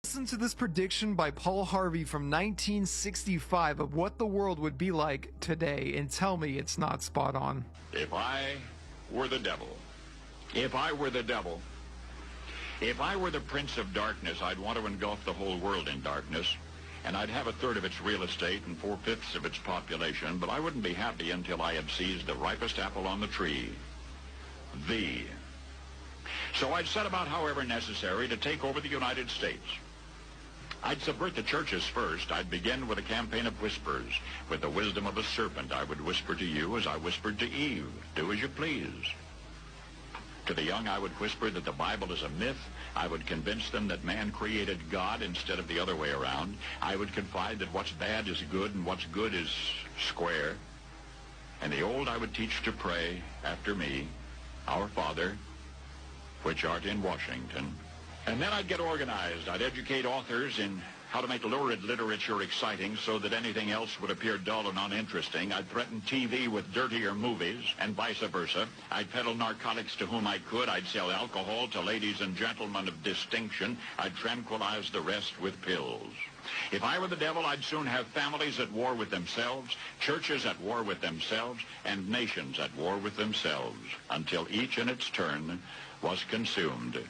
Listen to this prediction by Paul Harvey from 1965 of what the world would be like today, and tell me it's not spot on. If I were the devil, if I were the devil, if I were the prince of darkness, I'd want to engulf the whole world in darkness, and I'd have a third of its real estate and 4/5 of its population, but I wouldn't be happy until I had seized the ripest apple on the tree, thee. So I'd set about, however necessary, to take over the United States. I'd subvert the churches first. I'd begin with a campaign of whispers. With the wisdom of a serpent, I would whisper to you as I whispered to Eve, do as you please. To the young, I would whisper that the Bible is a myth. I would convince them that man created God instead of the other way around. I would confide that what's bad is good and what's good is square. And the old I would teach to pray after me, Our Father, which art in Washington. And then I'd get organized. I'd educate authors in how to make lurid literature exciting so that anything else would appear dull and uninteresting. I'd threaten TV with dirtier movies and vice versa. I'd peddle narcotics to whom I could. I'd sell alcohol to ladies and gentlemen of distinction. I'd tranquilize the rest with pills. If I were the devil, I'd soon have families at war with themselves, churches at war with themselves, and nations at war with themselves, until each in its turn was consumed.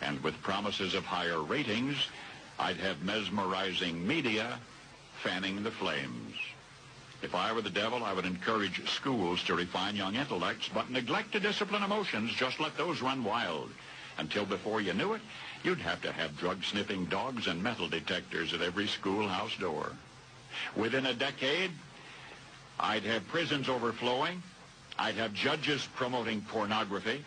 And with promises of higher ratings, I'd have mesmerizing media fanning the flames. If I were the devil, I would encourage schools to refine young intellects, but neglect to discipline emotions. Just let those run wild. Until before you knew it, you'd have to have drug-sniffing dogs and metal detectors at every schoolhouse door. Within a decade, I'd have prisons overflowing. I'd have judges promoting pornography.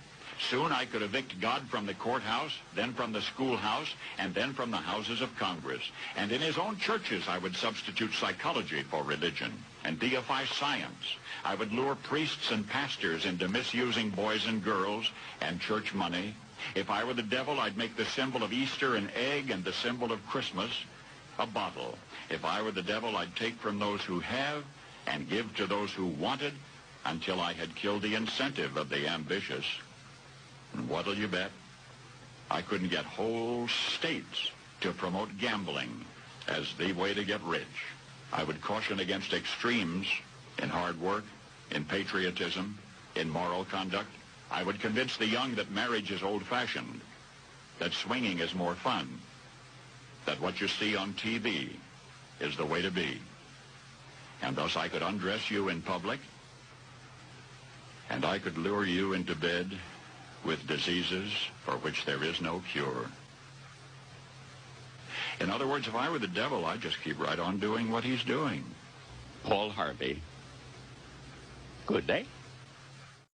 Soon I could evict God from the courthouse, then from the schoolhouse, and then from the houses of Congress. And in his own churches, I would substitute psychology for religion and deify science. I would lure priests and pastors into misusing boys and girls and church money. If I were the devil, I'd make the symbol of Easter an egg and the symbol of Christmas a bottle. If I were the devil, I'd take from those who have and give to those who wanted until I had killed the incentive of the ambitious. And what'll you bet? I couldn't get whole states to promote gambling as the way to get rich. I would caution against extremes in hard work, in patriotism, in moral conduct. I would convince the young that marriage is old-fashioned, that swinging is more fun, that what you see on TV is the way to be. And thus I could undress you in public, and I could lure you into bed with diseases for which there is no cure. In other words, if I were the devil, I'd just keep right on doing what he's doing. Paul Harvey. Good day.